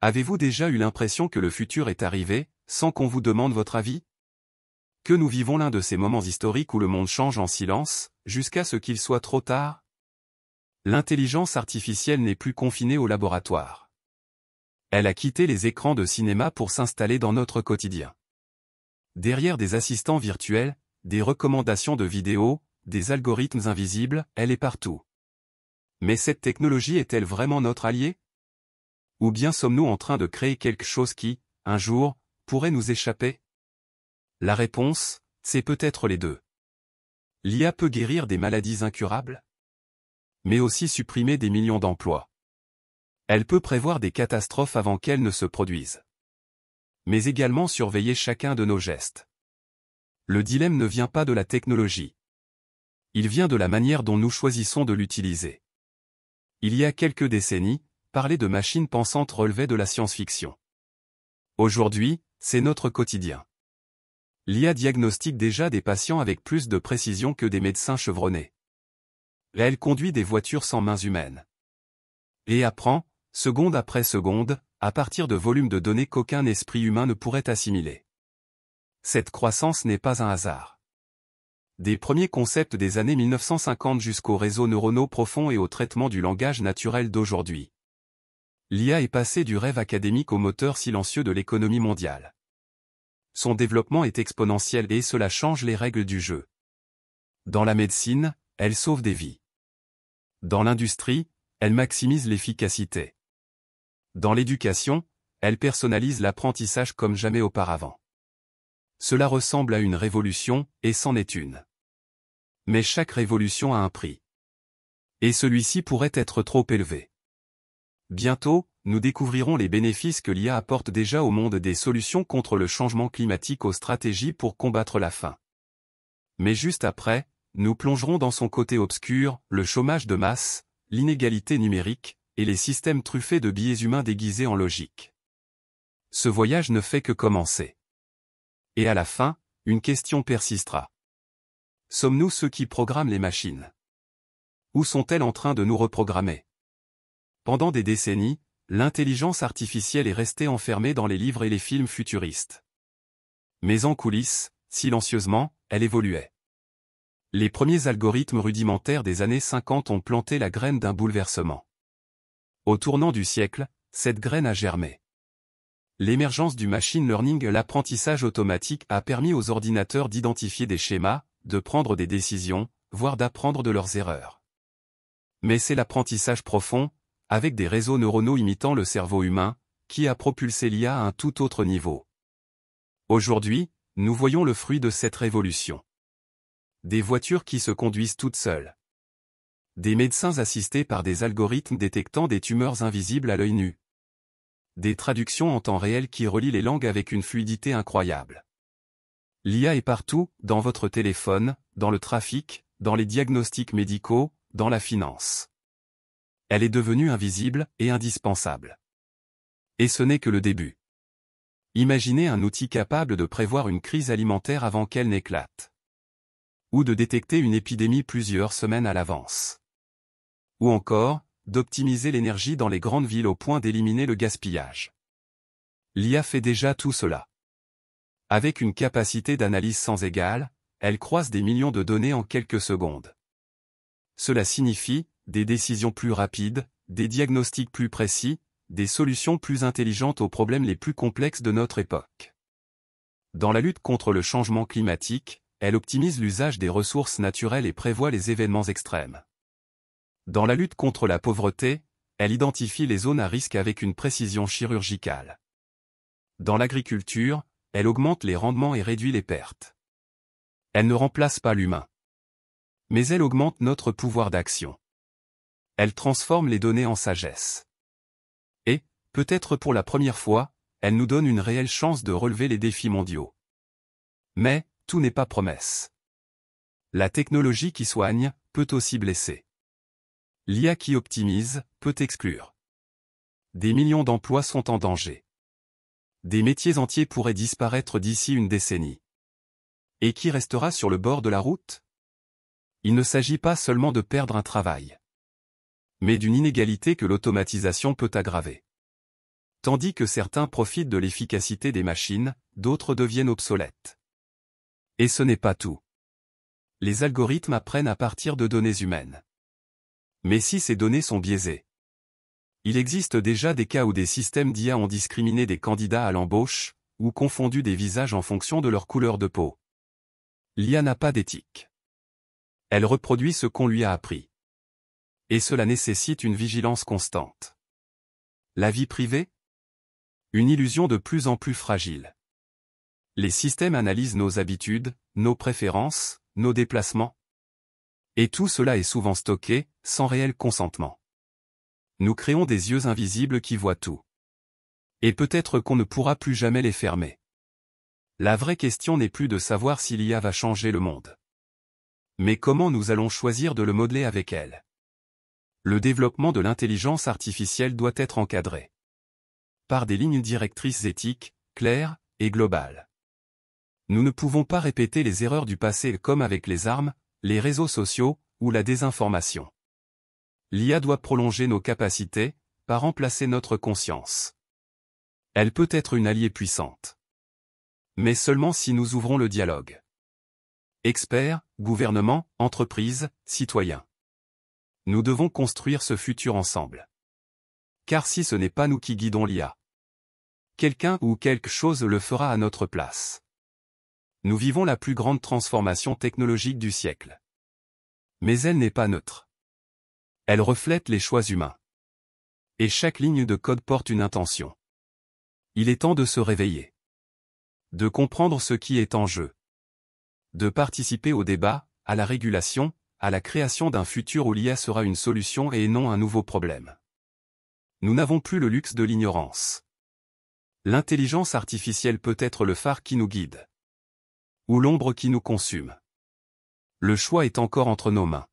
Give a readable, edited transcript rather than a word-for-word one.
Avez-vous déjà eu l'impression que le futur est arrivé, sans qu'on vous demande votre avis? Que nous vivons l'un de ces moments historiques où le monde change en silence, jusqu'à ce qu'il soit trop tard? L'intelligence artificielle n'est plus confinée au laboratoire. Elle a quitté les écrans de cinéma pour s'installer dans notre quotidien. Derrière des assistants virtuels, des recommandations de vidéos, des algorithmes invisibles, elle est partout. Mais cette technologie est-elle vraiment notre allié? Ou bien sommes-nous en train de créer quelque chose qui, un jour, pourrait nous échapper? La réponse, c'est peut-être les deux. L'IA peut guérir des maladies incurables, mais aussi supprimer des millions d'emplois. Elle peut prévoir des catastrophes avant qu'elles ne se produisent, mais également surveiller chacun de nos gestes. Le dilemme ne vient pas de la technologie. Il vient de la manière dont nous choisissons de l'utiliser. Il y a quelques décennies, parler de machines pensantes relevait de la science-fiction. Aujourd'hui, c'est notre quotidien. L'IA diagnostique déjà des patients avec plus de précision que des médecins chevronnés. Elle conduit des voitures sans mains humaines. Et apprend, seconde après seconde, à partir de volumes de données qu'aucun esprit humain ne pourrait assimiler. Cette croissance n'est pas un hasard. Des premiers concepts des années 1950 jusqu'aux réseaux neuronaux profonds et au traitement du langage naturel d'aujourd'hui. L'IA est passée du rêve académique au moteur silencieux de l'économie mondiale. Son développement est exponentiel et cela change les règles du jeu. Dans la médecine, elle sauve des vies. Dans l'industrie, elle maximise l'efficacité. Dans l'éducation, elle personnalise l'apprentissage comme jamais auparavant. Cela ressemble à une révolution, et c'en est une. Mais chaque révolution a un prix. Et celui-ci pourrait être trop élevé. Bientôt, nous découvrirons les bénéfices que l'IA apporte déjà au monde, des solutions contre le changement climatique aux stratégies pour combattre la faim. Mais juste après, nous plongerons dans son côté obscur, le chômage de masse, l'inégalité numérique, et les systèmes truffés de biais humains déguisés en logique. Ce voyage ne fait que commencer. Et à la fin, une question persistera. Sommes-nous ceux qui programment les machines? Ou sont-elles en train de nous reprogrammer? Pendant des décennies, l'intelligence artificielle est restée enfermée dans les livres et les films futuristes. Mais en coulisses, silencieusement, elle évoluait. Les premiers algorithmes rudimentaires des années 50 ont planté la graine d'un bouleversement. Au tournant du siècle, cette graine a germé. L'émergence du machine learning, l'apprentissage automatique, a permis aux ordinateurs d'identifier des schémas, de prendre des décisions, voire d'apprendre de leurs erreurs. Mais c'est l'apprentissage profond, avec des réseaux neuronaux imitant le cerveau humain, qui a propulsé l'IA à un tout autre niveau. Aujourd'hui, nous voyons le fruit de cette révolution. Des voitures qui se conduisent toutes seules. Des médecins assistés par des algorithmes détectant des tumeurs invisibles à l'œil nu. Des traductions en temps réel qui relient les langues avec une fluidité incroyable. L'IA est partout, dans votre téléphone, dans le trafic, dans les diagnostics médicaux, dans la finance. Elle est devenue invisible et indispensable. Et ce n'est que le début. Imaginez un outil capable de prévoir une crise alimentaire avant qu'elle n'éclate. Ou de détecter une épidémie plusieurs semaines à l'avance. Ou encore, d'optimiser l'énergie dans les grandes villes au point d'éliminer le gaspillage. L'IA fait déjà tout cela. Avec une capacité d'analyse sans égale, elle croise des millions de données en quelques secondes. Cela signifie des décisions plus rapides, des diagnostics plus précis, des solutions plus intelligentes aux problèmes les plus complexes de notre époque. Dans la lutte contre le changement climatique, elle optimise l'usage des ressources naturelles et prévoit les événements extrêmes. Dans la lutte contre la pauvreté, elle identifie les zones à risque avec une précision chirurgicale. Dans l'agriculture, elle augmente les rendements et réduit les pertes. Elle ne remplace pas l'humain. Mais elle augmente notre pouvoir d'action. Elle transforme les données en sagesse. Et, peut-être pour la première fois, elle nous donne une réelle chance de relever les défis mondiaux. Mais, tout n'est pas promesse. La technologie qui soigne, peut aussi blesser. L'IA qui optimise, peut exclure. Des millions d'emplois sont en danger. Des métiers entiers pourraient disparaître d'ici une décennie. Et qui restera sur le bord de la route? Il ne s'agit pas seulement de perdre un travail, mais d'une inégalité que l'automatisation peut aggraver. Tandis que certains profitent de l'efficacité des machines, d'autres deviennent obsolètes. Et ce n'est pas tout. Les algorithmes apprennent à partir de données humaines. Mais si ces données sont biaisées? Il existe déjà des cas où des systèmes d'IA ont discriminé des candidats à l'embauche, ou confondu des visages en fonction de leur couleur de peau. L'IA n'a pas d'éthique. Elle reproduit ce qu'on lui a appris. Et cela nécessite une vigilance constante. La vie privée? Une illusion de plus en plus fragile. Les systèmes analysent nos habitudes, nos préférences, nos déplacements. Et tout cela est souvent stocké, sans réel consentement. Nous créons des yeux invisibles qui voient tout. Et peut-être qu'on ne pourra plus jamais les fermer. La vraie question n'est plus de savoir si l'IA va changer le monde. Mais comment nous allons choisir de le modeler avec elle? Le développement de l'intelligence artificielle doit être encadré par des lignes directrices éthiques, claires et globales. Nous ne pouvons pas répéter les erreurs du passé comme avec les armes, les réseaux sociaux ou la désinformation. L'IA doit prolonger nos capacités, pas remplacer notre conscience. Elle peut être une alliée puissante. Mais seulement si nous ouvrons le dialogue. Experts, gouvernements, entreprises, citoyens. Nous devons construire ce futur ensemble. Car si ce n'est pas nous qui guidons l'IA, quelqu'un ou quelque chose le fera à notre place. Nous vivons la plus grande transformation technologique du siècle. Mais elle n'est pas neutre. Elle reflète les choix humains. Et chaque ligne de code porte une intention. Il est temps de se réveiller. De comprendre ce qui est en jeu. De participer au débat, à la régulation, à la création d'un futur où l'IA sera une solution et non un nouveau problème. Nous n'avons plus le luxe de l'ignorance. L'intelligence artificielle peut être le phare qui nous guide. Ou l'ombre qui nous consume. Le choix est encore entre nos mains.